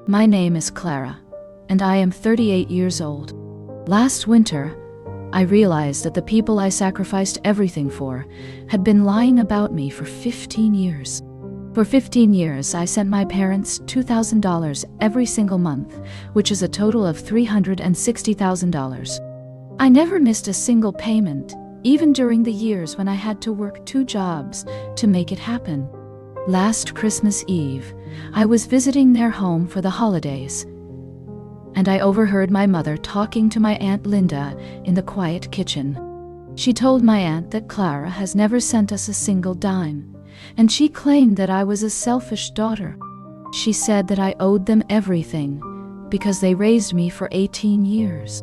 My name is Clara, and I am 38 years old. Last winter, I realized that the people I sacrificed everything for had been lying about me for 15 years. For 15 years, I sent my parents $2,000 every single month, which is a total of $360,000. I never missed a single payment, even during the years when I had to work 2 jobs to make it happen. Last Christmas Eve, I was visiting their home for the holidays, and I overheard my mother talking to my Aunt Linda in the quiet kitchen. She told my aunt that Clara has never sent us a single dime, and she claimed that I was a selfish daughter. She said that I owed them everything because they raised me for 18 years.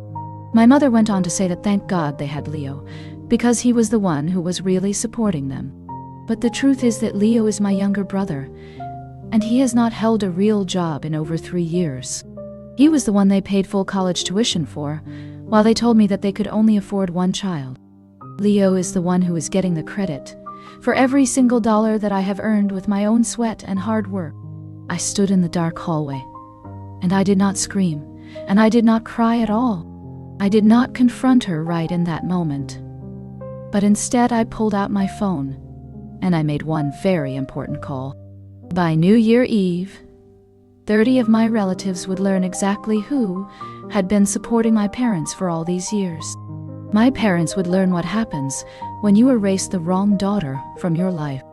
My mother went on to say that thank God they had Leo, because he was the one who was really supporting them. But the truth is that Leo is my younger brother, and he has not held a real job in over 3 years. He was the one they paid full college tuition for, while they told me that they could only afford 1 child. Leo is the one who is getting the credit for every single dollar that I have earned with my own sweat and hard work. I stood in the dark hallway, and I did not scream, and I did not cry at all. I did not confront her right in that moment, but instead I pulled out my phone, and I made one very important call. By New Year Eve, 30 of my relatives would learn exactly who had been supporting my parents for all these years. My parents would learn what happens when you erase the wrong daughter from your life.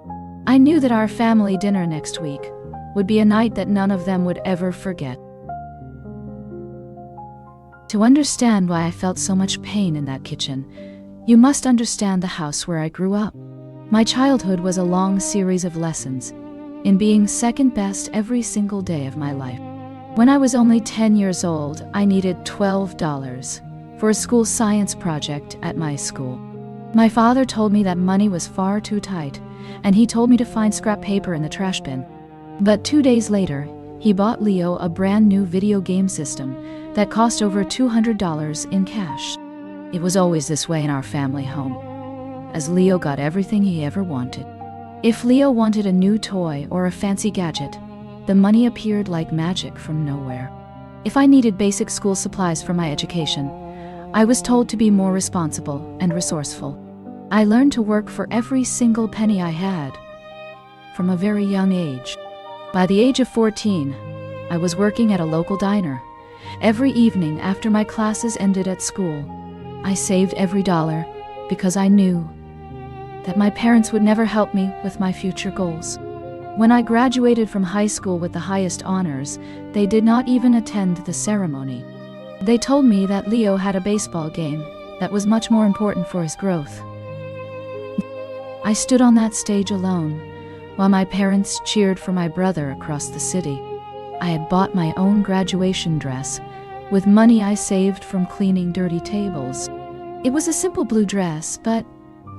I knew that our family dinner next week would be a night that none of them would ever forget. To understand why I felt so much pain in that kitchen, you must understand the house where I grew up. My childhood was a long series of lessons in being second best every single day of my life. When I was only 10 years old, I needed $12 for a school science project at my school. My father told me that money was far too tight, and he told me to find scrap paper in the trash bin. But 2 days later, he bought Leo a brand new video game system that cost over $200 in cash. It was always this way in our family home, as Leo got everything he ever wanted. If Leo wanted a new toy or a fancy gadget, the money appeared like magic from nowhere. If I needed basic school supplies for my education, I was told to be more responsible and resourceful. I learned to work for every single penny I had from a very young age. By the age of 14, I was working at a local diner. Every evening after my classes ended at school, I saved every dollar because I knew that my parents would never help me with my future goals. When I graduated from high school with the highest honors, they did not even attend the ceremony. They told me that Leo had a baseball game that was much more important for his growth. I stood on that stage alone while my parents cheered for my brother across the city. I had bought my own graduation dress with money I saved from cleaning dirty tables. It was a simple blue dress, but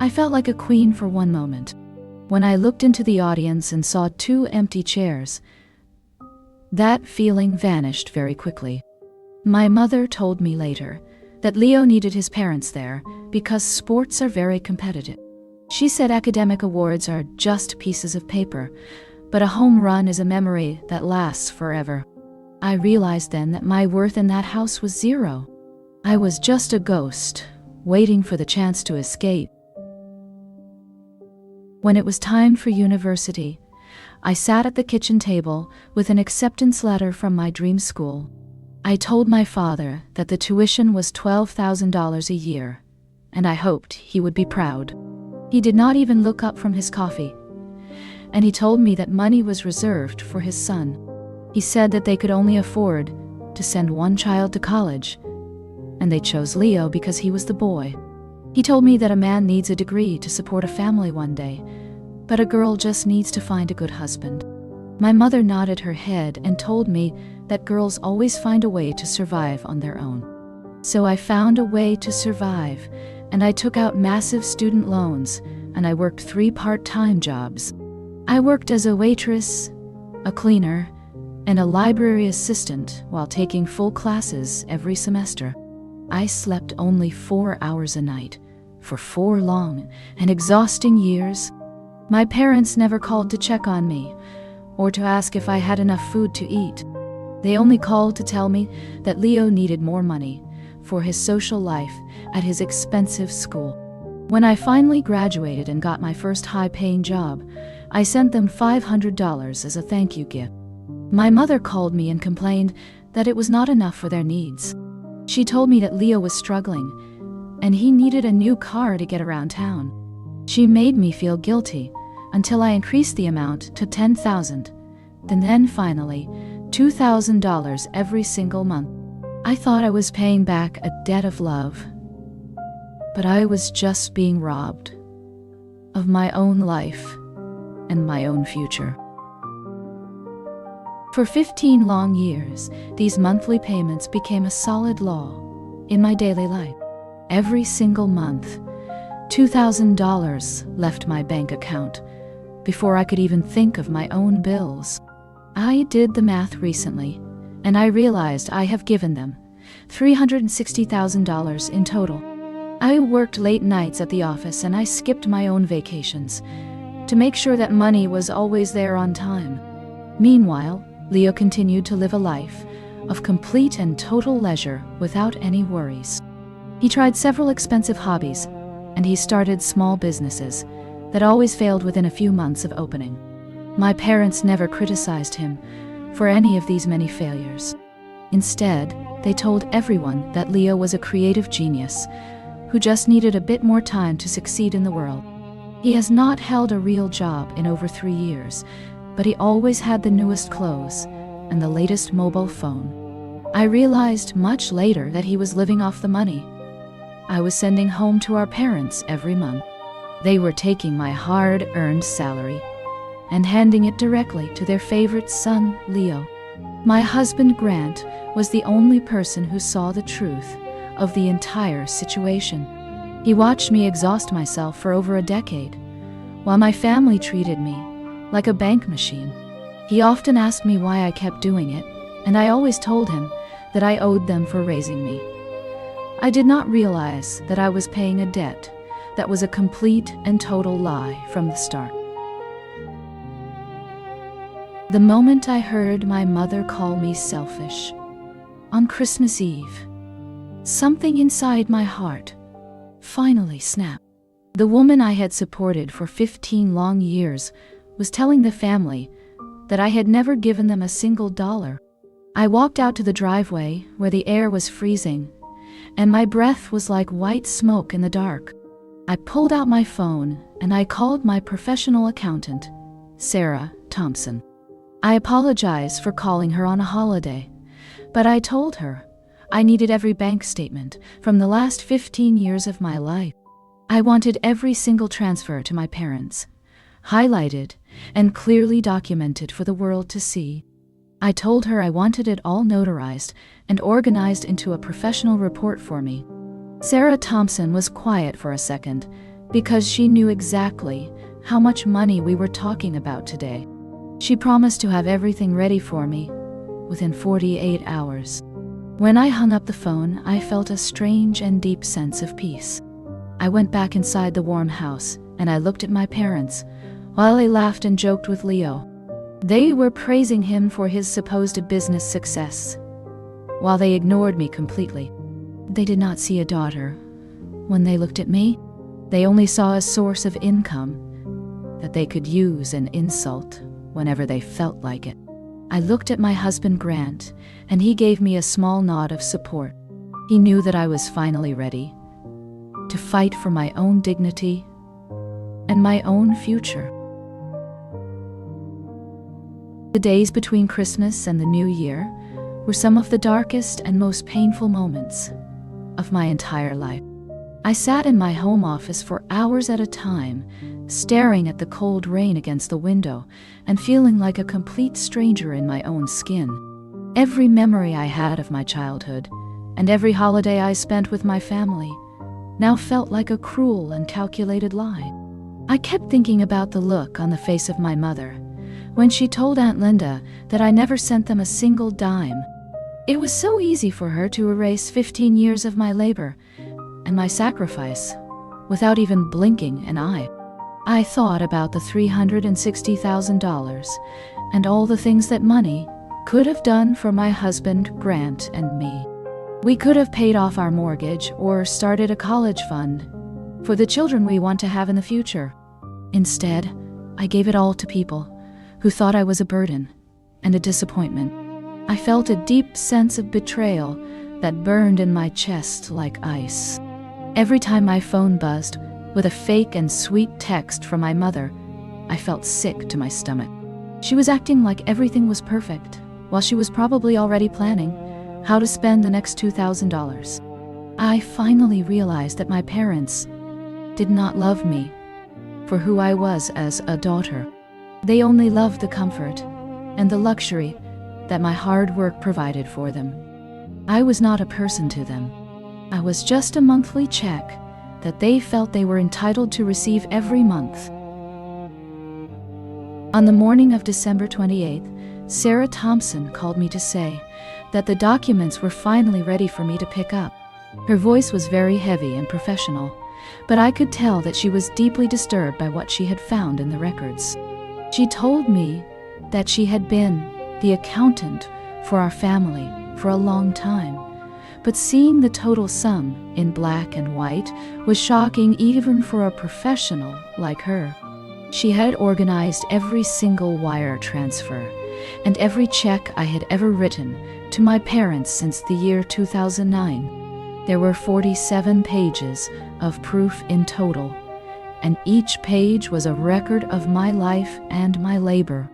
I felt like a queen for one moment. When I looked into the audience and saw 2 empty chairs, that feeling vanished very quickly. My mother told me later that Leo needed his parents there because sports are very competitive. She said academic awards are just pieces of paper, but a home run is a memory that lasts forever. I realized then that my worth in that house was 0. I was just a ghost, waiting for the chance to escape. When it was time for university, I sat at the kitchen table with an acceptance letter from my dream school. I told my father that the tuition was $12,000 a year, and I hoped he would be proud. He did not even look up from his coffee, and he told me that money was reserved for his son. He said that they could only afford to send 1 child to college, and they chose Leo because he was the boy. He told me that a man needs a degree to support a family one day, but a girl just needs to find a good husband. My mother nodded her head and told me that girls always find a way to survive on their own. So I found a way to survive, and I took out massive student loans, and I worked 3 part-time jobs. I worked as a waitress, a cleaner, and a library assistant while taking full classes every semester. I slept only 4 hours a night for 4 long and exhausting years. My parents never called to check on me or to ask if I had enough food to eat. They only called to tell me that Leo needed more money for his social life at his expensive school. When I finally graduated and got my first high-paying job, I sent them $500 as a thank you gift. My mother called me and complained that it was not enough for their needs. She told me that Leo was struggling and he needed a new car to get around town. She made me feel guilty until I increased the amount to $10,000, and then finally $2,000 every single month. I thought I was paying back a debt of love, but I was just being robbed of my own life and my own future. For 15 long years, these monthly payments became a solid law in my daily life. Every single month, $2,000 left my bank account before I could even think of my own bills. I did the math recently, and I realized I have given them $360,000 in total. I worked late nights at the office and I skipped my own vacations to make sure that money was always there on time. Meanwhile, Leo continued to live a life of complete and total leisure without any worries. He tried several expensive hobbies, and he started small businesses that always failed within a few months of opening. My parents never criticized him for any of these many failures. Instead, they told everyone that Leo was a creative genius who just needed a bit more time to succeed in the world. He has not held a real job in over 3 years, but he always had the newest clothes and the latest mobile phone. I realized much later that he was living off the money I was sending home to our parents every month. They were taking my hard-earned salary and handing it directly to their favorite son, Leo. My husband, Grant, was the only person who saw the truth of the entire situation. He watched me exhaust myself for over a decade, while my family treated me like a bank machine. He often asked me why I kept doing it, and I always told him that I owed them for raising me. I did not realize that I was paying a debt that was a complete and total lie from the start. The moment I heard my mother call me selfish on Christmas Eve, something inside my heart finally snapped. The woman I had supported for 15 long years was telling the family that I had never given them a single dollar. I walked out to the driveway where the air was freezing, and my breath was like white smoke in the dark. I pulled out my phone and I called my professional accountant, Clara Thompson. I apologized for calling her on a holiday, but I told her I needed every bank statement from the last 15 years of my life. I wanted every single transfer to my parents, highlighted and clearly documented for the world to see. I told her I wanted it all notarized and organized into a professional report for me. Clara Thompson was quiet for a second because she knew exactly how much money we were talking about today. She promised to have everything ready for me within 48 hours. When I hung up the phone, I felt a strange and deep sense of peace. I went back inside the warm house and I looked at my parents while they laughed and joked with Leo. They were praising him for his supposed business success, while they ignored me completely. They did not see a daughter. When they looked at me, they only saw a source of income that they could use and insult whenever they felt like it. I looked at my husband, Grant, and he gave me a small nod of support. He knew that I was finally ready to fight for my own dignity and my own future. The days between Christmas and the New Year were some of the darkest and most painful moments of my entire life. I sat in my home office for hours at a time, staring at the cold rain against the window and feeling like a complete stranger in my own skin. Every memory I had of my childhood and every holiday I spent with my family now felt like a cruel and calculated lie. I kept thinking about the look on the face of my mother when she told Aunt Linda that I never sent them a single dime. It was so easy for her to erase 15 years of my labor and my sacrifice without even blinking an eye. I thought about the $360,000 and all the things that money could have done for my husband, Grant, and me. We could have paid off our mortgage or started a college fund for the children we want to have in the future. Instead, I gave it all to people who thought I was a burden and a disappointment. I felt a deep sense of betrayal that burned in my chest like ice. Every time my phone buzzed with a fake and sweet text from my mother, I felt sick to my stomach. She was acting like everything was perfect, while she was probably already planning how to spend the next $2,000. I finally realized that my parents did not love me for who I was as a daughter. They only loved the comfort and the luxury that my hard work provided for them. I was not a person to them. I was just a monthly check that they felt they were entitled to receive every month. On the morning of December 28th, Sarah Thompson called me to say that the documents were finally ready for me to pick up. Her voice was very heavy and professional, but I could tell that she was deeply disturbed by what she had found in the records. She told me that she had been the accountant for our family for a long time, but seeing the total sum in black and white was shocking even for a professional like her. She had organized every single wire transfer and every check I had ever written to my parents since the year 2009. There were 47 pages of proof in total, and each page was a record of my life and my labor.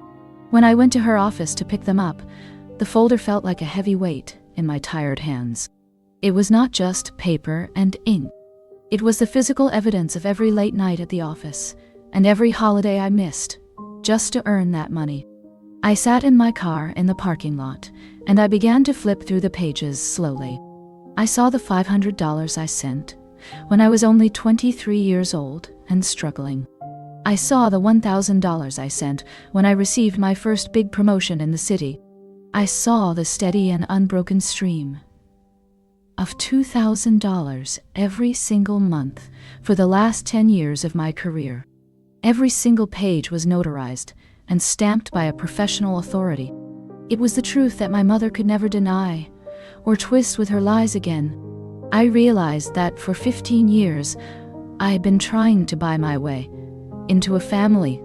When I went to her office to pick them up, the folder felt like a heavy weight in my tired hands. It was not just paper and ink. It was the physical evidence of every late night at the office and every holiday I missed just to earn that money. I sat in my car in the parking lot, and I began to flip through the pages slowly. I saw the $500 I sent when I was only 23 years old and struggling. I saw the $1,000 I sent when I received my first big promotion in the city. I saw the steady and unbroken stream of $2,000 every single month for the last 10 years of my career. Every single page was notarized and stamped by a professional authority. It was the truth that my mother could never deny or twist with her lies again. I realized that for 15 years, I had been trying to buy my way into a family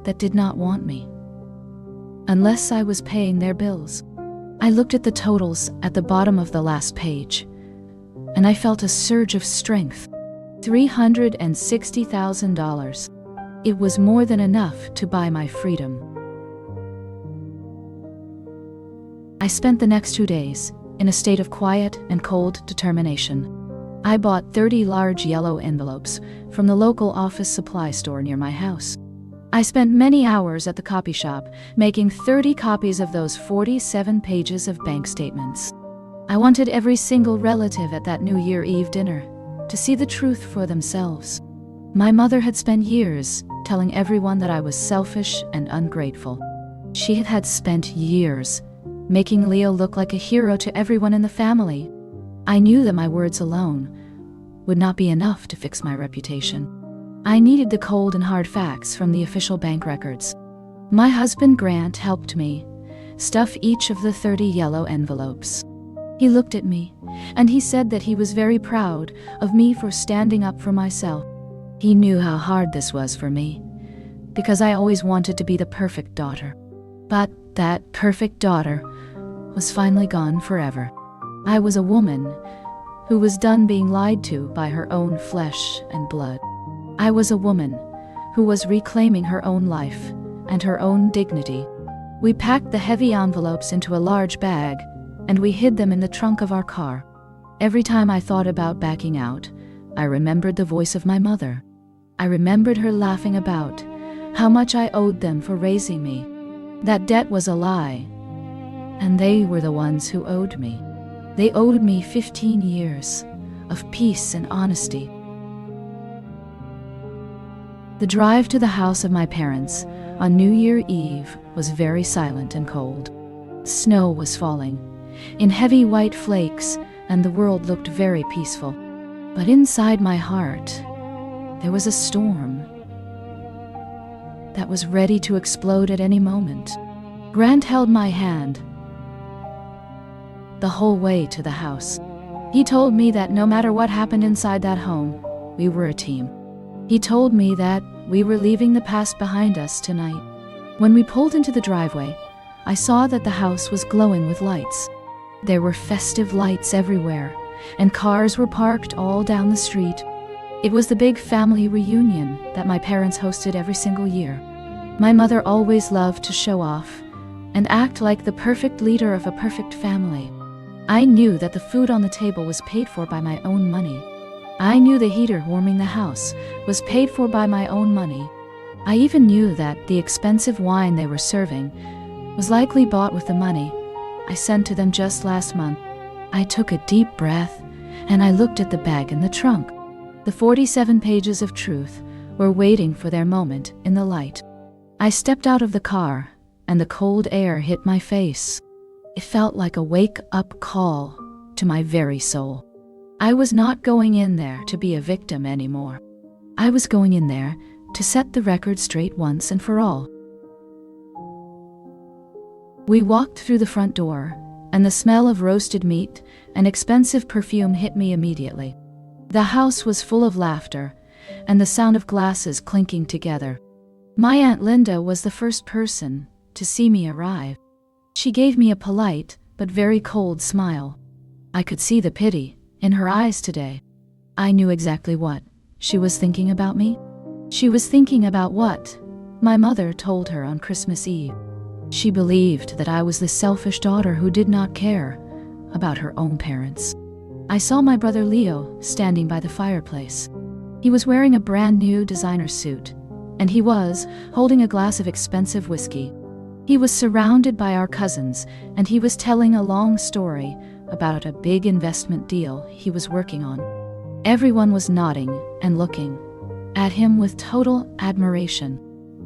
that did not want me, unless I was paying their bills. I looked at the totals at the bottom of the last page, and I felt a surge of strength. $360,000. It was more than enough to buy my freedom. I spent the next 2 days in a state of quiet and cold determination. I bought 30 large yellow envelopes from the local office supply store near my house. I spent many hours at the copy shop making 30 copies of those 47 pages of bank statements. I wanted every single relative at that New Year Eve dinner to see the truth for themselves. My mother had spent years telling everyone that I was selfish and ungrateful. She had spent years making Leo look like a hero to everyone in the family. I knew that my words alone would not be enough to fix my reputation. I needed the cold and hard facts from the official bank records. My husband Grant helped me stuff each of the 30 yellow envelopes. He looked at me, and he said that he was very proud of me for standing up for myself. He knew how hard this was for me, because I always wanted to be the perfect daughter. But that perfect daughter was finally gone forever. I was a woman who was done being lied to by her own flesh and blood. I was a woman who was reclaiming her own life and her own dignity. We packed the heavy envelopes into a large bag, and we hid them in the trunk of our car. Every time I thought about backing out, I remembered the voice of my mother. I remembered her laughing about how much I owed them for raising me. That debt was a lie, and they were the ones who owed me. They owed me 15 years of peace and honesty. The drive to the house of my parents on New Year Eve was very silent and cold. Snow was falling in heavy white flakes, and the world looked very peaceful. But inside my heart, there was a storm that was ready to explode at any moment. Grant held my hand the whole way to the house. He told me that no matter what happened inside that home, we were a team. He told me that we were leaving the past behind us tonight. When we pulled into the driveway, I saw that the house was glowing with lights. There were festive lights everywhere, and cars were parked all down the street. It was the big family reunion that my parents hosted every single year. My mother always loved to show off and act like the perfect leader of a perfect family. I knew that the food on the table was paid for by my own money. I knew the heater warming the house was paid for by my own money. I even knew that the expensive wine they were serving was likely bought with the money I sent to them just last month. I took a deep breath and I looked at the bag in the trunk. The 47 pages of truth were waiting for their moment in the light. I stepped out of the car and the cold air hit my face. It felt like a wake-up call to my very soul. I was not going in there to be a victim anymore. I was going in there to set the record straight once and for all. We walked through the front door, and the smell of roasted meat and expensive perfume hit me immediately. The house was full of laughter and the sound of glasses clinking together. My Aunt Linda was the first person to see me arrive. She gave me a polite but very cold smile. I could see the pity in her eyes today. I knew exactly what she was thinking about me. She was thinking about what my mother told her on Christmas Eve. She believed that I was the selfish daughter who did not care about her own parents. I saw my brother Leo standing by the fireplace. He was wearing a brand new designer suit, and he was holding a glass of expensive whiskey. He was surrounded by our cousins, and he was telling a long story about a big investment deal he was working on. Everyone was nodding and looking at him with total admiration.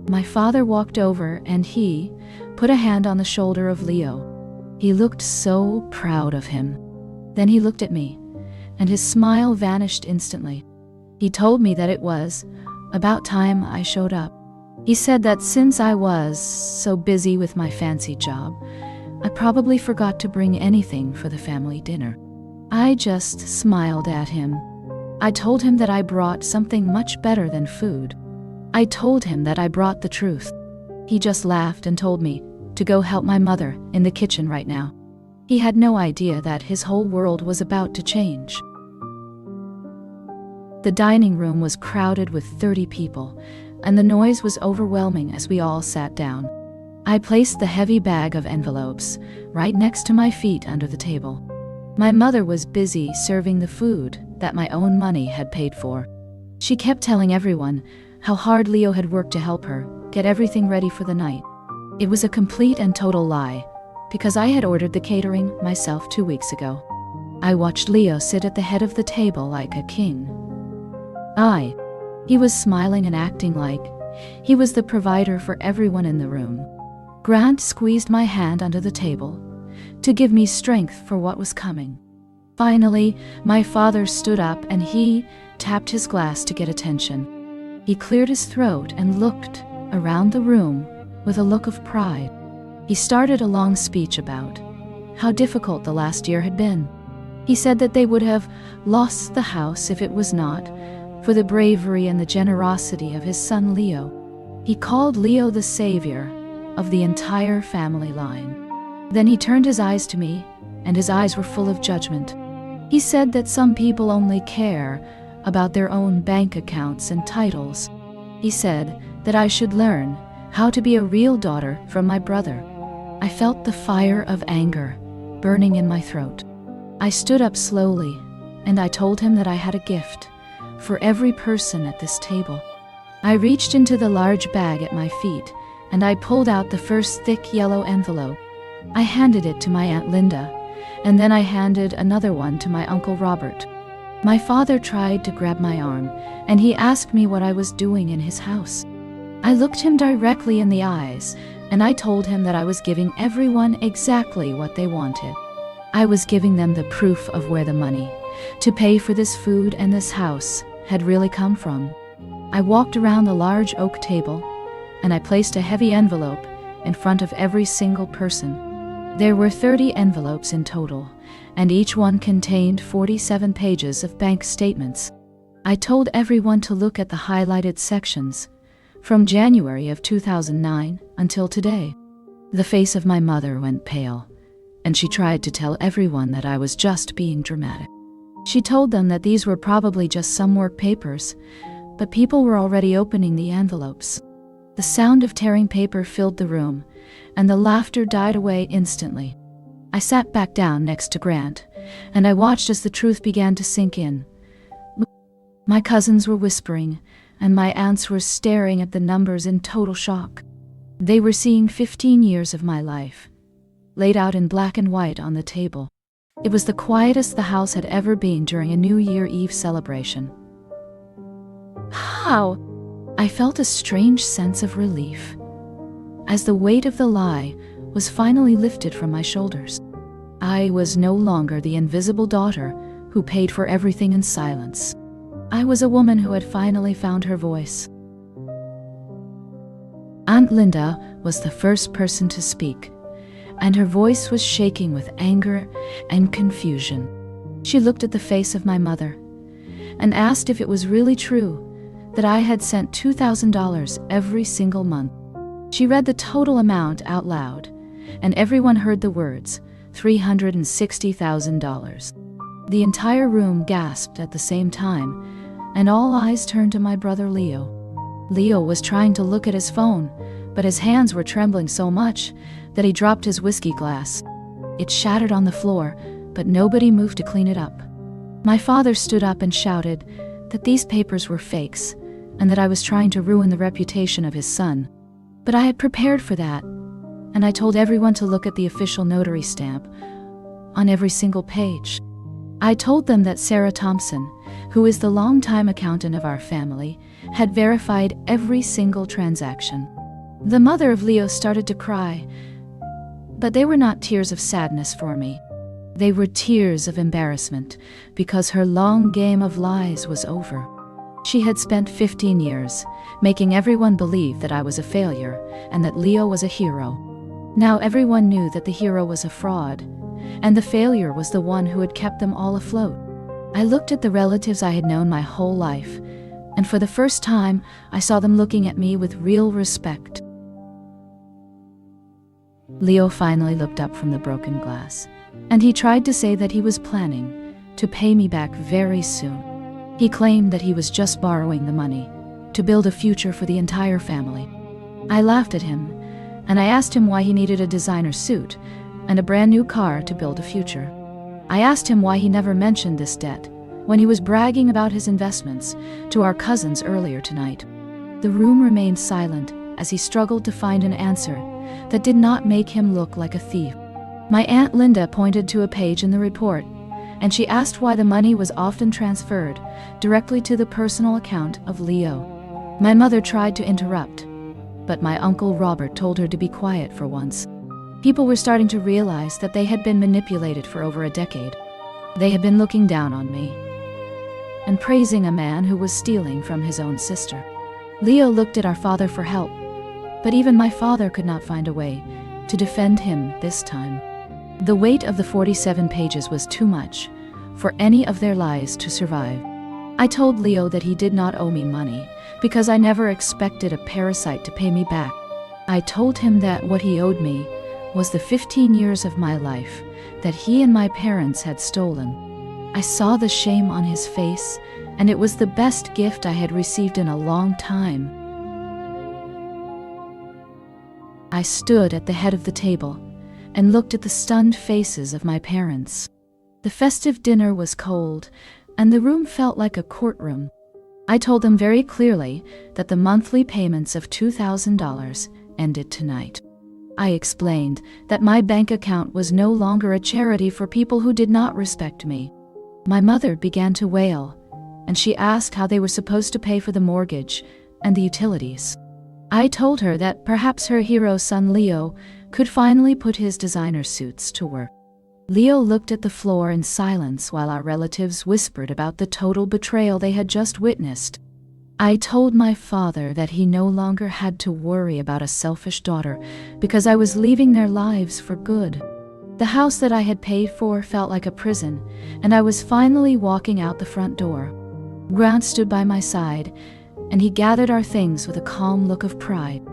My father walked over and he put a hand on the shoulder of Leo. He looked so proud of him. Then he looked at me, and his smile vanished instantly. He told me that it was about time I showed up. He said that since I was so busy with my fancy job, I probably forgot to bring anything for the family dinner. I just smiled at him. I told him that I brought something much better than food. I told him that I brought the truth. He just laughed and told me to go help my mother in the kitchen right now. He had no idea that his whole world was about to change. The dining room was crowded with 30 people, and the noise was overwhelming as we all sat down. I placed the heavy bag of envelopes right next to my feet under the table. My mother was busy serving the food that my own money had paid for. She kept telling everyone how hard Leo had worked to help her get everything ready for the night. It was a complete and total lie, because I had ordered the catering myself 2 weeks ago. I watched Leo sit at the head of the table like a king. He was smiling and acting like he was the provider for everyone in the room. Grant squeezed my hand under the table to give me strength for what was coming. Finally, my father stood up and he tapped his glass to get attention. He cleared his throat and looked around the room with a look of pride. He started a long speech about how difficult the last year had been. He said that they would have lost the house if it was not for the bravery and the generosity of his son Leo. He called Leo the savior of the entire family line. Then he turned his eyes to me, and his eyes were full of judgment. He said that some people only care about their own bank accounts and titles. He said that I should learn how to be a real daughter from my brother. I felt the fire of anger burning in my throat. I stood up slowly, and I told him that I had a gift for every person at this table. I reached into the large bag at my feet, and I pulled out the first thick yellow envelope. I handed it to my Aunt Linda, and then I handed another one to my Uncle Robert. My father tried to grab my arm, and he asked me what I was doing in his house. I looked him directly in the eyes, and I told him that I was giving everyone exactly what they wanted. I was giving them the proof of where the money to pay for this food and this house had really come from. I walked around the large oak table, and I placed a heavy envelope in front of every single person. There were 30 envelopes in total, and each one contained 47 pages of bank statements. I told everyone to look at the highlighted sections, from January of 2009 until today. The face of my mother went pale, and she tried to tell everyone that I was just being dramatic. She told them that these were probably just some work papers, but people were already opening the envelopes. The sound of tearing paper filled the room, and the laughter died away instantly. I sat back down next to Grant, and I watched as the truth began to sink in. My cousins were whispering, and my aunts were staring at the numbers in total shock. They were seeing 15 years of my life, laid out in black and white on the table. It was the quietest the house had ever been during a New Year Eve celebration. How? I felt a strange sense of relief, as the weight of the lie was finally lifted from my shoulders. I was no longer the invisible daughter who paid for everything in silence. I was a woman who had finally found her voice. Aunt Linda was the first person to speak, and her voice was shaking with anger and confusion. She looked at the face of my mother and asked if it was really true that I had sent $2,000 every single month. She read the total amount out loud, and everyone heard the words, $360,000. The entire room gasped at the same time, and all eyes turned to my brother Leo. Leo was trying to look at his phone, but his hands were trembling so much that he dropped his whiskey glass. It shattered on the floor, but nobody moved to clean it up. My father stood up and shouted that these papers were fakes, and that I was trying to ruin the reputation of his son. But I had prepared for that, and I told everyone to look at the official notary stamp on every single page. I told them that Sarah Thompson, who is the longtime accountant of our family, had verified every single transaction. The mother of Leo started to cry, but they were not tears of sadness for me. They were tears of embarrassment, because her long game of lies was over. She had spent 15 years making everyone believe that I was a failure and that Leo was a hero. Now everyone knew that the hero was a fraud, and the failure was the one who had kept them all afloat. I looked at the relatives I had known my whole life, and for the first time, I saw them looking at me with real respect. Leo finally looked up from the broken glass, and he tried to say that he was planning to pay me back very soon. He claimed that he was just borrowing the money to build a future for the entire family. I laughed at him, and I asked him why he needed a designer suit and a brand new car to build a future. I asked him why he never mentioned this debt when he was bragging about his investments to our cousins earlier tonight. The room remained silent as he struggled to find an answer that did not make him look like a thief. My Aunt Linda pointed to a page in the report, and she asked why the money was often transferred directly to the personal account of Leo. My mother tried to interrupt, but my Uncle Robert told her to be quiet for once. People were starting to realize that they had been manipulated for over a decade. They had been looking down on me and praising a man who was stealing from his own sister. Leo looked at our father for help, but even my father could not find a way to defend him this time. The weight of the 47 pages was too much for any of their lies to survive. I told Leo that he did not owe me money because I never expected a parasite to pay me back. I told him that what he owed me was the 15 years of my life that he and my parents had stolen. I saw the shame on his face, and it was the best gift I had received in a long time. I stood at the head of the table and looked at the stunned faces of my parents. The festive dinner was cold, and the room felt like a courtroom. I told them very clearly that the monthly payments of $2,000 ended tonight. I explained that my bank account was no longer a charity for people who did not respect me. My mother began to wail, and she asked how they were supposed to pay for the mortgage and the utilities. I told her that perhaps her hero son Leo could finally put his designer suits to work. Leo looked at the floor in silence while our relatives whispered about the total betrayal they had just witnessed. I told my father that he no longer had to worry about a selfish daughter because I was leaving their lives for good. The house that I had paid for felt like a prison, and I was finally walking out the front door. Grant stood by my side, and he gathered our things with a calm look of pride.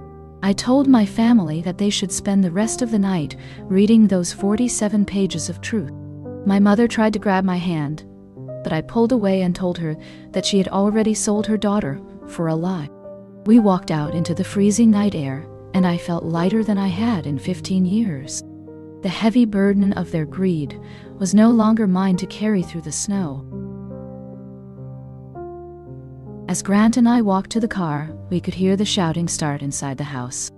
I told my family that they should spend the rest of the night reading those 47 pages of truth. My mother tried to grab my hand, but I pulled away and told her that she had already sold her daughter for a lie. We walked out into the freezing night air, and I felt lighter than I had in 15 years. The heavy burden of their greed was no longer mine to carry through the snow. As Grant and I walked to the car, we could hear the shouting start inside the house.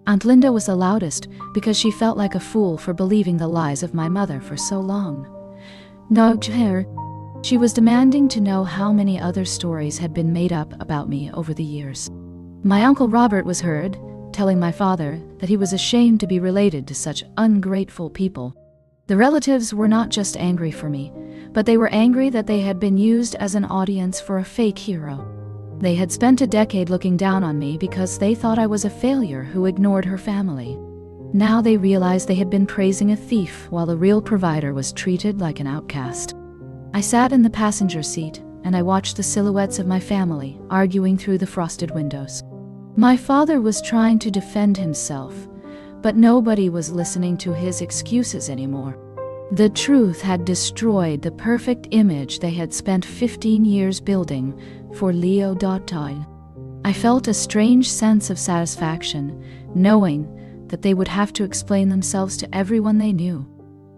Aunt Linda was the loudest because she felt like a fool for believing the lies of my mother for so long. No, she was demanding to know how many other stories had been made up about me over the years. My Uncle Robert was heard, telling my father that he was ashamed to be related to such ungrateful people. The relatives were not just angry for me, but they were angry that they had been used as an audience for a fake hero. They had spent a decade looking down on me because they thought I was a failure who ignored her family. Now they realized they had been praising a thief while the real provider was treated like an outcast. I sat in the passenger seat and I watched the silhouettes of my family arguing through the frosted windows. My father was trying to defend himself, but nobody was listening to his excuses anymore. The truth had destroyed the perfect image they had spent 15 years building for Leo. I felt a strange sense of satisfaction, knowing that they would have to explain themselves to everyone they knew.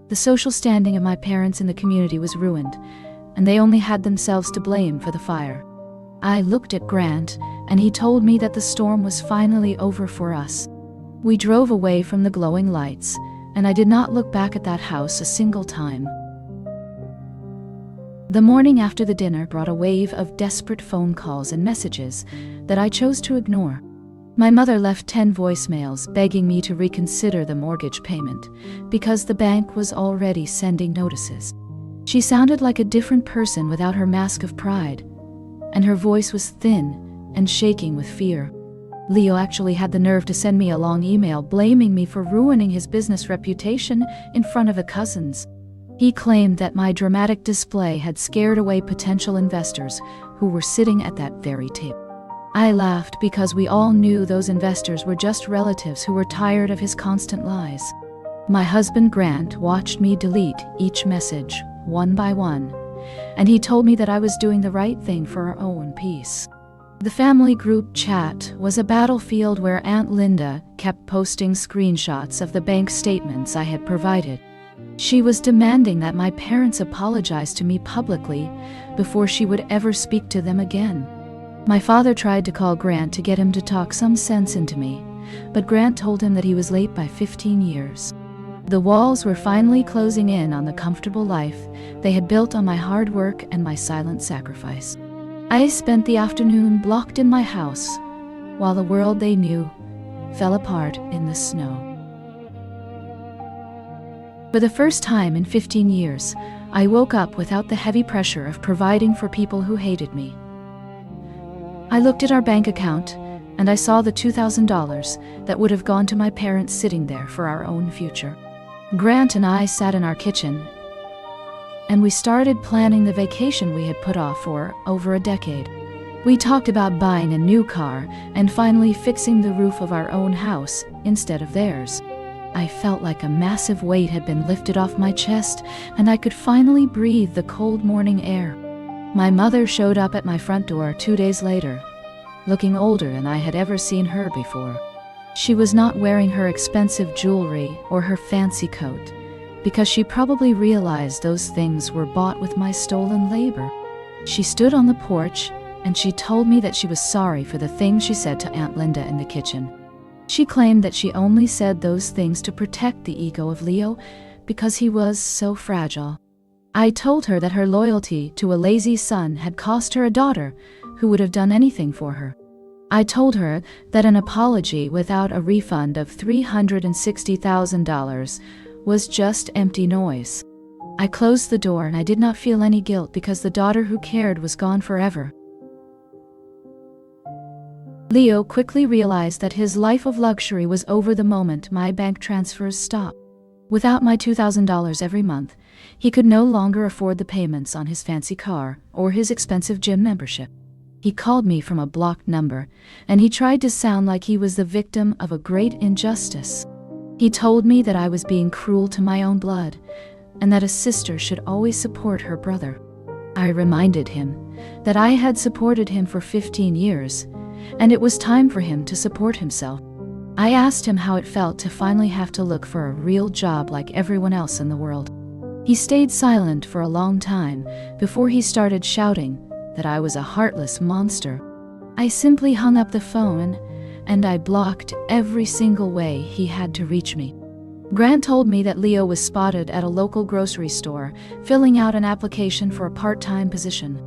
The social standing of my parents in the community was ruined, and they only had themselves to blame for the fire. I looked at Grant, and he told me that the storm was finally over for us. We drove away from the glowing lights, and I did not look back at that house a single time. The morning after the dinner brought a wave of desperate phone calls and messages that I chose to ignore. My mother left 10 voicemails begging me to reconsider the mortgage payment because the bank was already sending notices. She sounded like a different person without her mask of pride, and her voice was thin and shaking with fear. Leo actually had the nerve to send me a long email blaming me for ruining his business reputation in front of the cousins. He claimed that my dramatic display had scared away potential investors who were sitting at that very table. I laughed because we all knew those investors were just relatives who were tired of his constant lies. My husband Grant watched me delete each message one by one, and he told me that I was doing the right thing for our own peace. The family group chat was a battlefield where Aunt Linda kept posting screenshots of the bank statements I had provided. She was demanding that my parents apologize to me publicly before she would ever speak to them again. My father tried to call Grant to get him to talk some sense into me, but Grant told him that he was late by 15 years. The walls were finally closing in on the comfortable life they had built on my hard work and my silent sacrifice. I spent the afternoon blocked in my house, while the world they knew fell apart in the snow. For the first time in 15 years, I woke up without the heavy pressure of providing for people who hated me. I looked at our bank account, and I saw the $2,000 that would have gone to my parents sitting there for our own future. Grant and I sat in our kitchen, and we started planning the vacation we had put off for over a decade. We talked about buying a new car and finally fixing the roof of our own house instead of theirs. I felt like a massive weight had been lifted off my chest, and I could finally breathe the cold morning air. My mother showed up at my front door 2 days later, looking older than I had ever seen her before. She was not wearing her expensive jewelry or her fancy coat, because she probably realized those things were bought with my stolen labor. She stood on the porch, and she told me that she was sorry for the things she said to Aunt Linda in the kitchen. She claimed that she only said those things to protect the ego of Leo because he was so fragile. I told her that her loyalty to a lazy son had cost her a daughter who would have done anything for her. I told her that an apology without a refund of $360,000 was just empty noise. I closed the door and I did not feel any guilt because the daughter who cared was gone forever. Leo quickly realized that his life of luxury was over the moment my bank transfers stopped. Without my $2,000 every month, he could no longer afford the payments on his fancy car or his expensive gym membership. He called me from a blocked number, and he tried to sound like he was the victim of a great injustice. He told me that I was being cruel to my own blood, and that a sister should always support her brother. I reminded him that I had supported him for 15 years, and it was time for him to support himself. I asked him how it felt to finally have to look for a real job like everyone else in the world. He stayed silent for a long time before he started shouting that I was a heartless monster. I simply hung up the phone, and I blocked every single way he had to reach me. Grant told me that Leo was spotted at a local grocery store, filling out an application for a part-time position.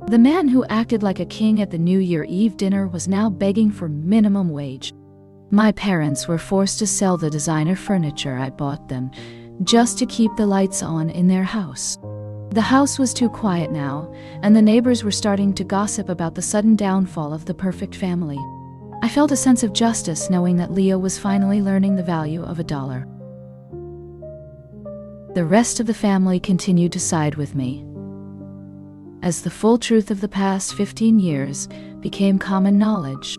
The man who acted like a king at the New Year Eve dinner was now begging for minimum wage. My parents were forced to sell the designer furniture I bought them, just to keep the lights on in their house. The house was too quiet now, and the neighbors were starting to gossip about the sudden downfall of the perfect family. I felt a sense of justice knowing that Leo was finally learning the value of $1. The rest of the family continued to side with me. As the full truth of the past 15 years became common knowledge,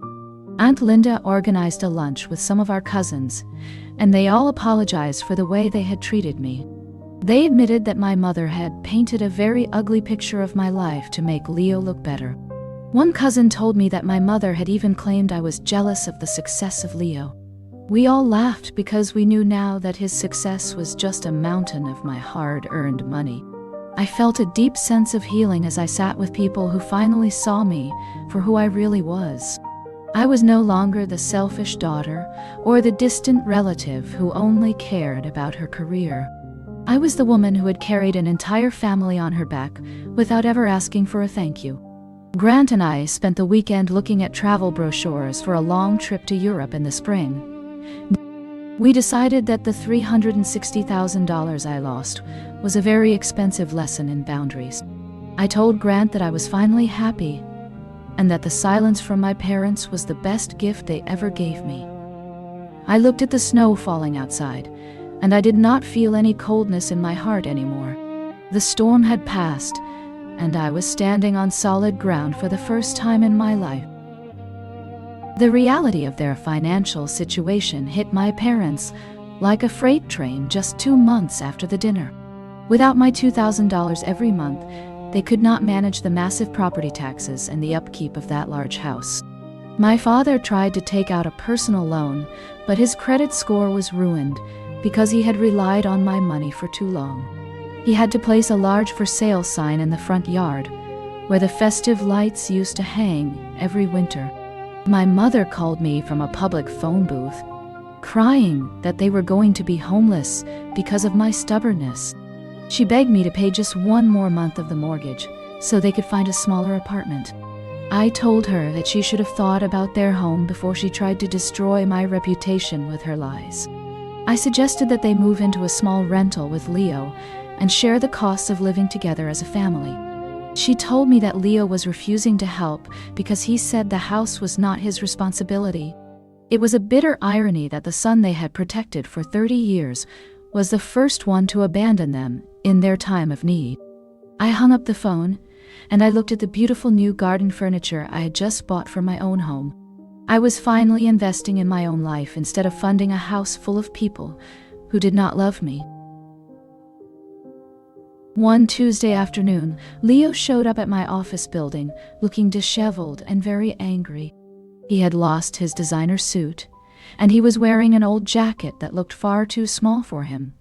Aunt Linda organized a lunch with some of our cousins, and they all apologized for the way they had treated me. They admitted that my mother had painted a very ugly picture of my life to make Leo look better. One cousin told me that my mother had even claimed I was jealous of the success of Leo. We all laughed because we knew now that his success was just a mountain of my hard-earned money. I felt a deep sense of healing as I sat with people who finally saw me for who I really was. I was no longer the selfish daughter or the distant relative who only cared about her career. I was the woman who had carried an entire family on her back without ever asking for a thank you. Grant and I spent the weekend looking at travel brochures for a long trip to Europe in the spring. We decided that the $360,000 I lost was a very expensive lesson in boundaries. I told Grant that I was finally happy, and that the silence from my parents was the best gift they ever gave me. I looked at the snow falling outside, and I did not feel any coldness in my heart anymore. The storm had passed, and I was standing on solid ground for the first time in my life. The reality of their financial situation hit my parents like a freight train just 2 months after the dinner. Without my $2,000 every month, they could not manage the massive property taxes and the upkeep of that large house. My father tried to take out a personal loan, but his credit score was ruined because he had relied on my money for too long. He had to place a large for sale sign in the front yard, where the festive lights used to hang every winter. My mother called me from a public phone booth, crying that they were going to be homeless because of my stubbornness. She begged me to pay just 1 more month of the mortgage so they could find a smaller apartment. I told her that she should have thought about their home before she tried to destroy my reputation with her lies. I suggested that they move into a small rental with Leo and share the costs of living together as a family. She told me that Leo was refusing to help because he said the house was not his responsibility. It was a bitter irony that the son they had protected for 30 years was the first one to abandon them in their time of need. I hung up the phone, and I looked at the beautiful new garden furniture I had just bought for my own home. I was finally investing in my own life instead of funding a house full of people who did not love me. One Tuesday afternoon, Leo showed up at my office building, looking disheveled and very angry. He had lost his designer suit, and he was wearing an old jacket that looked far too small for him.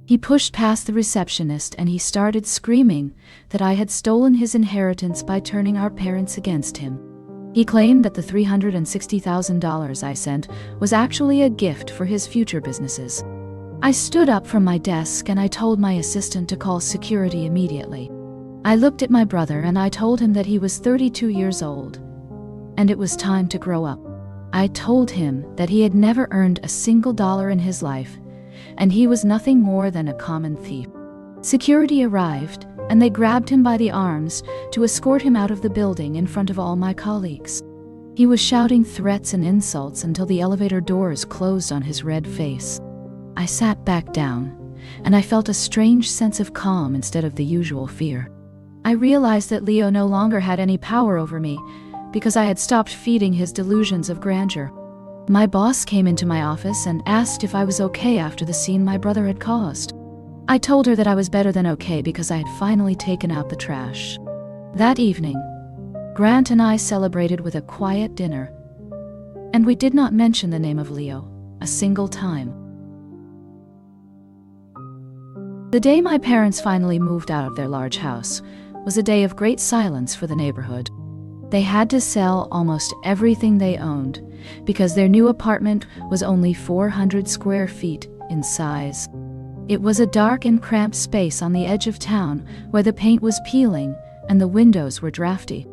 He pushed past the receptionist and he started screaming that I had stolen his inheritance by turning our parents against him. He claimed that the $360,000 I sent was actually a gift for his future businesses. I stood up from my desk and I told my assistant to call security immediately. I looked at my brother and I told him that he was 32 years old, and it was time to grow up. I told him that he had never earned a single dollar in his life, and he was nothing more than a common thief. Security arrived, and they grabbed him by the arms to escort him out of the building in front of all my colleagues. He was shouting threats and insults until the elevator doors closed on his red face. I sat back down, and I felt a strange sense of calm instead of the usual fear. I realized that Leo no longer had any power over me because I had stopped feeding his delusions of grandeur. My boss came into my office and asked if I was okay after the scene my brother had caused. I told her that I was better than okay because I had finally taken out the trash. That evening, Grant and I celebrated with a quiet dinner, and we did not mention the name of Leo a single time. The day my parents finally moved out of their large house was a day of great silence for the neighborhood. They had to sell almost everything they owned because their new apartment was only 400 square feet in size. It was a dark and cramped space on the edge of town where the paint was peeling and the windows were drafty.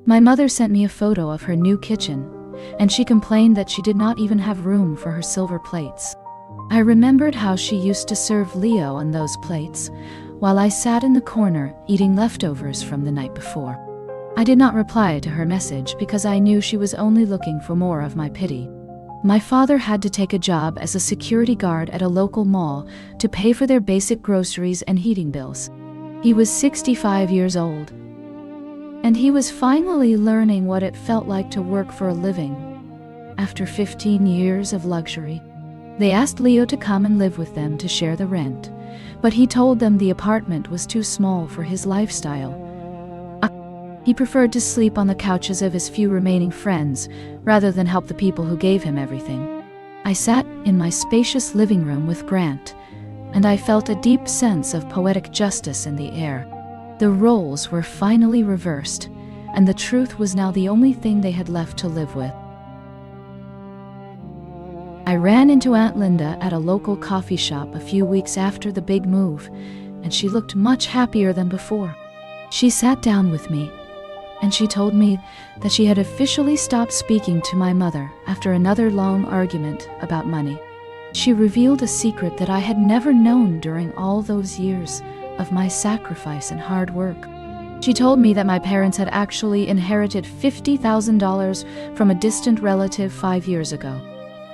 My mother sent me a photo of her new kitchen, and she complained that she did not even have room for her silver plates. I remembered how she used to serve Leo on those plates, while I sat in the corner eating leftovers from the night before. I did not reply to her message because I knew she was only looking for more of my pity. My father had to take a job as a security guard at a local mall to pay for their basic groceries and heating bills. He was 65 years old, and he was finally learning what it felt like to work for a living. After 15 years of luxury, they asked Leo to come and live with them to share the rent, but he told them the apartment was too small for his lifestyle. He preferred to sleep on the couches of his few remaining friends rather than help the people who gave him everything. I sat in my spacious living room with Grant, and I felt a deep sense of poetic justice in the air. The roles were finally reversed, and the truth was now the only thing they had left to live with. I ran into Aunt Linda at a local coffee shop a few weeks after the big move, and she looked much happier than before. She sat down with me, and she told me that she had officially stopped speaking to my mother after another long argument about money. She revealed a secret that I had never known during all those years of my sacrifice and hard work. She told me that my parents had actually inherited $50,000 from a distant relative 5 years ago.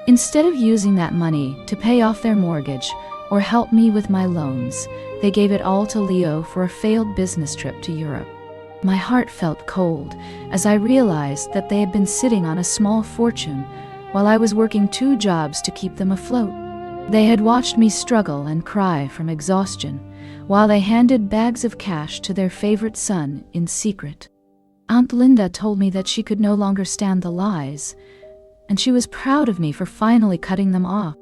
Instead of using that money to pay off their mortgage or help me with my loans, they gave it all to Leo for a failed business trip to Europe. My heart felt cold as I realized that they had been sitting on a small fortune while I was working 2 jobs to keep them afloat. They had watched me struggle and cry from exhaustion while they handed bags of cash to their favorite son in secret. Aunt Linda told me that she could no longer stand the lies, and she was proud of me for finally cutting them off.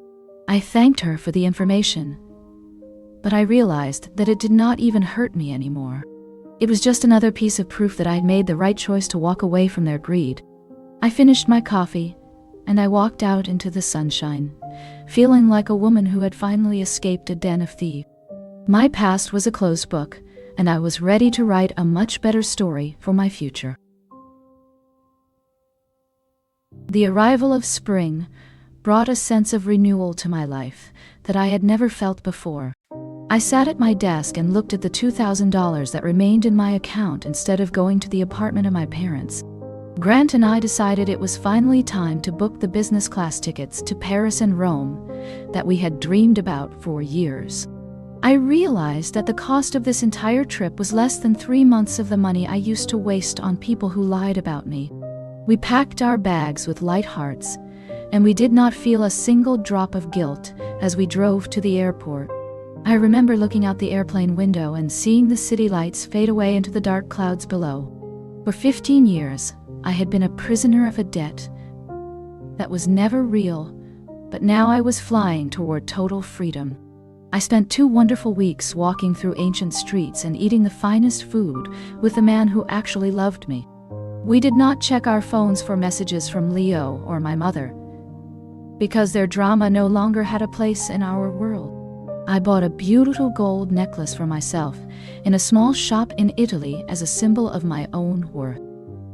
I thanked her for the information, but I realized that it did not even hurt me anymore. It was just another piece of proof that I had made the right choice to walk away from their greed. I finished my coffee, and I walked out into the sunshine, feeling like a woman who had finally escaped a den of thieves. My past was a closed book, and I was ready to write a much better story for my future. The arrival of spring brought a sense of renewal to my life that I had never felt before. I sat at my desk and looked at the $2,000 that remained in my account instead of going to the apartment of my parents. Grant and I decided it was finally time to book the business class tickets to Paris and Rome that we had dreamed about for years. I realized that the cost of this entire trip was less than 3 months of the money I used to waste on people who lied about me. We packed our bags with light hearts, and we did not feel a single drop of guilt as we drove to the airport. I remember looking out the airplane window and seeing the city lights fade away into the dark clouds below. For 15 years, I had been a prisoner of a debt that was never real, but now I was flying toward total freedom. I spent 2 wonderful weeks walking through ancient streets and eating the finest food with the man who actually loved me. We did not check our phones for messages from Leo or my mother, because their drama no longer had a place in our world. I bought a beautiful gold necklace for myself in a small shop in Italy as a symbol of my own worth.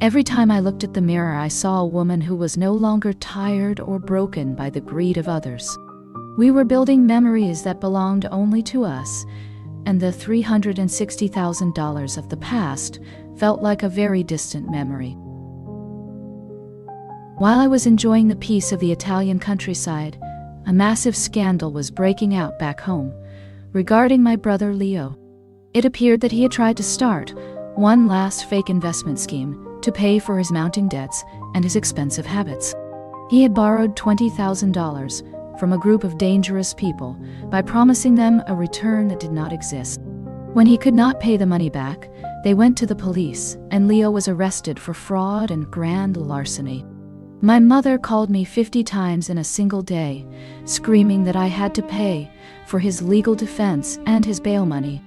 Every time I looked at the mirror, I saw a woman who was no longer tired or broken by the greed of others. We were building memories that belonged only to us, and the $360,000 of the past felt like a very distant memory. While I was enjoying the peace of the Italian countryside, a massive scandal was breaking out back home regarding my brother Leo. It appeared that he had tried to start one last fake investment scheme to pay for his mounting debts and his expensive habits. He had borrowed $20,000 from a group of dangerous people by promising them a return that did not exist. When he could not pay the money back, they went to the police, and Leo was arrested for fraud and grand larceny. My mother called me 50 times in a single day, screaming that I had to pay for his legal defense and his bail money.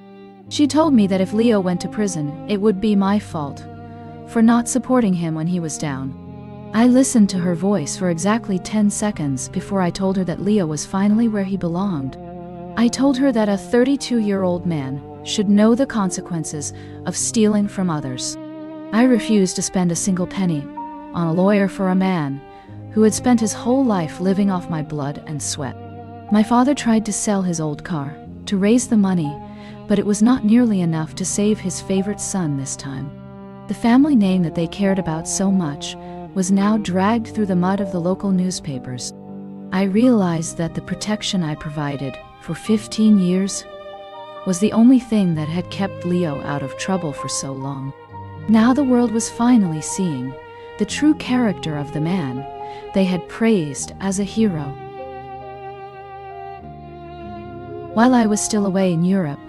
She told me that if Leo went to prison, it would be my fault for not supporting him when he was down. I listened to her voice for exactly 10 seconds before I told her that Leo was finally where he belonged. I told her that a 32-year-old man should know the consequences of stealing from others. I refused to spend a single penny on a lawyer for a man who had spent his whole life living off my blood and sweat. My father tried to sell his old car to raise the money, but it was not nearly enough to save his favorite son this time. The family name that they cared about so much was now dragged through the mud of the local newspapers. I realized that the protection I provided for 15 years was the only thing that had kept Leo out of trouble for so long. Now the world was finally seeing the true character of the man they had praised as a hero. While I was still away in Europe,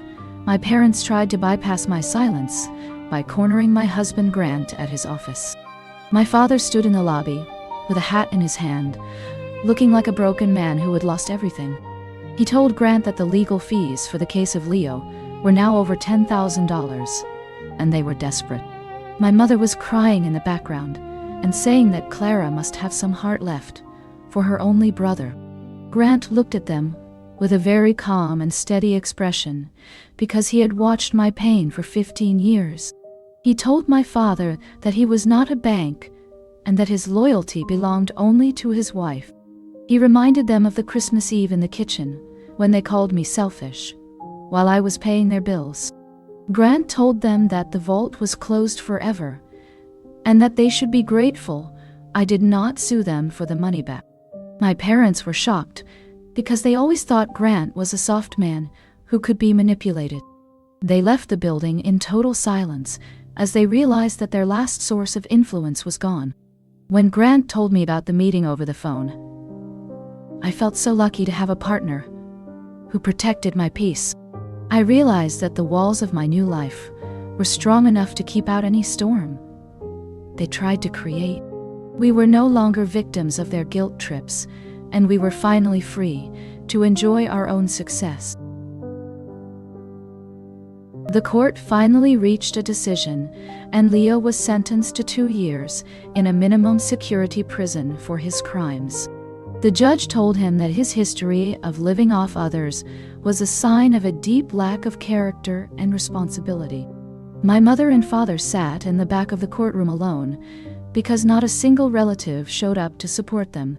my parents tried to bypass my silence by cornering my husband Grant at his office. My father stood in the lobby with a hat in his hand, looking like a broken man who had lost everything. He told Grant that the legal fees for the case of Leo were now over $10,000, and they were desperate. My mother was crying in the background and saying that Clara must have some heart left for her only brother. Grant looked at them with a very calm and steady expression because he had watched my pain for 15 years. He told my father that he was not a bank and that his loyalty belonged only to his wife. He reminded them of the Christmas Eve in the kitchen when they called me selfish while I was paying their bills. Grant told them that the vault was closed forever and that they should be grateful I did not sue them for the money back. My parents were shocked because they always thought Grant was a soft man who could be manipulated. They left the building in total silence as they realized that their last source of influence was gone. When Grant told me about the meeting over the phone, I felt so lucky to have a partner who protected my peace. I realized that the walls of my new life were strong enough to keep out any storm they tried to create. We were no longer victims of their guilt trips, and we were finally free to enjoy our own success. The court finally reached a decision, and Leo was sentenced to 2 years in a minimum security prison for his crimes. The judge told him that his history of living off others was a sign of a deep lack of character and responsibility. My mother and father sat in the back of the courtroom alone because not a single relative showed up to support them.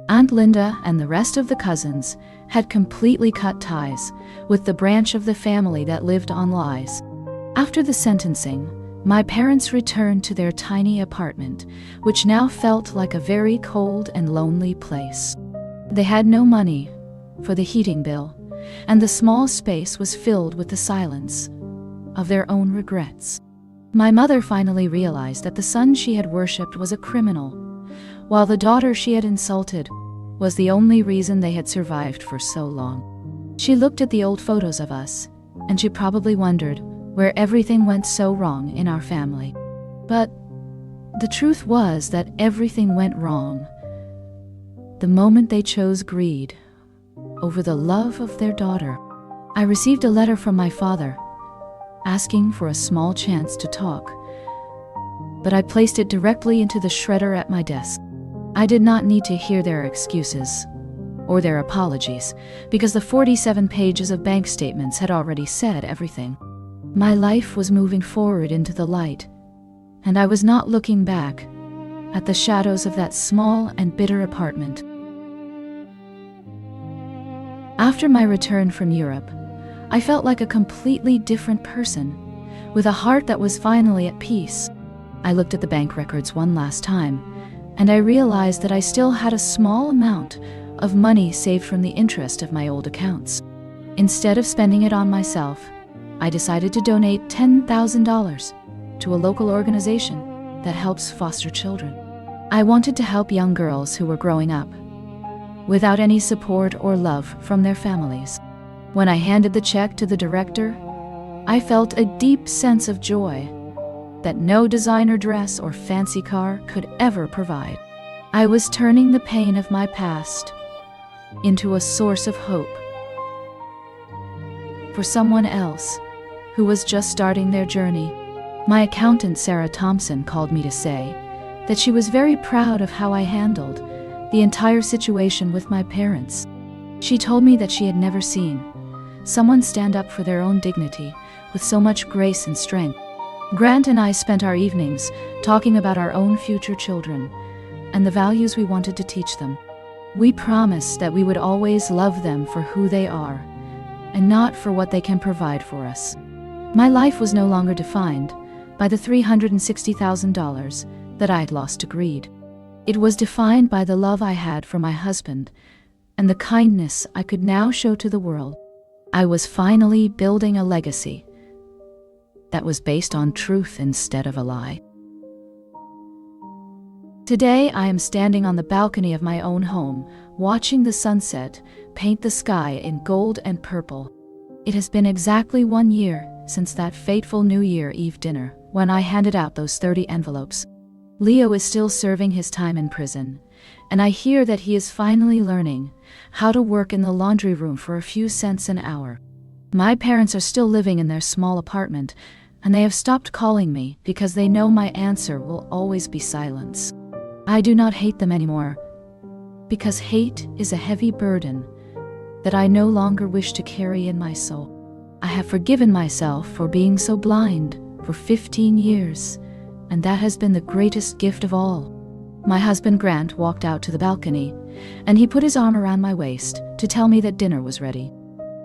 Aunt Linda and the rest of the cousins had completely cut ties with the branch of the family that lived on lies. After the sentencing, my parents returned to their tiny apartment, which now felt like a very cold and lonely place. They had no money for the heating bill, and the small space was filled with the silence of their own regrets. My mother finally realized that the son she had worshipped was a criminal, while the daughter she had insulted was the only reason they had survived for so long. She looked at the old photos of us, and she probably wondered where everything went so wrong in our family. But the truth was that everything went wrong the moment they chose greed over the love of their daughter. I received a letter from my father asking for a small chance to talk, but I placed it directly into the shredder at my desk. I did not need to hear their excuses or their apologies, because the 47 pages of bank statements had already said everything. My life was moving forward into the light, and I was not looking back at the shadows of that small and bitter apartment. After my return from Europe, I felt like a completely different person, with a heart that was finally at peace. I looked at the bank records one last time, and I realized that I still had a small amount of money saved from the interest of my old accounts. Instead of spending it on myself, I decided to donate $10,000 to a local organization that helps foster children. I wanted to help young girls who were growing up without any support or love from their families. When I handed the check to the director, I felt a deep sense of joy that no designer dress or fancy car could ever provide. I was turning the pain of my past into a source of hope for someone else who was just starting their journey. My accountant, Sarah Thompson, called me to say that she was very proud of how I handled the entire situation with my parents. She told me that she had never seen someone stand up for their own dignity with so much grace and strength. Grant and I spent our evenings talking about our own future children and the values we wanted to teach them. We promised that we would always love them for who they are and not for what they can provide for us. My life was no longer defined by the $360,000 that I had lost to greed. It was defined by the love I had for my husband and the kindness I could now show to the world. I was finally building a legacy that was based on truth instead of a lie. Today, I am standing on the balcony of my own home, watching the sunset paint the sky in gold and purple. It has been exactly 1 year since that fateful New Year Eve dinner when I handed out those 30 envelopes. Leo is still serving his time in prison, and I hear that he is finally learning how to work in the laundry room for a few cents an hour. My parents are still living in their small apartment, and they have stopped calling me because they know my answer will always be silence. I do not hate them anymore, because hate is a heavy burden that I no longer wish to carry in my soul. I have forgiven myself for being so blind for 15 years, and that has been the greatest gift of all. My husband Grant walked out to the balcony, and he put his arm around my waist to tell me that dinner was ready.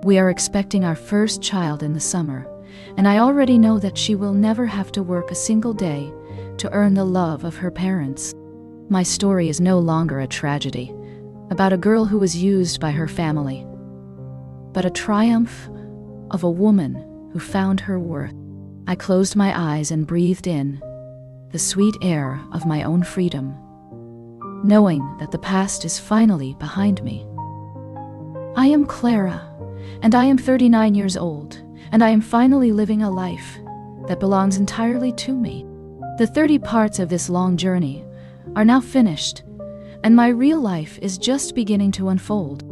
We are expecting our first child in the summer, and I already know that she will never have to work a single day to earn the love of her parents. My story is no longer a tragedy about a girl who was used by her family, but a triumph of a woman who found her worth. I closed my eyes and breathed in the sweet air of my own freedom, knowing that the past is finally behind me. I am Clara, and I am 39 years old, and I am finally living a life that belongs entirely to me. The 30 parts of this long journey are now finished, and my real life is just beginning to unfold.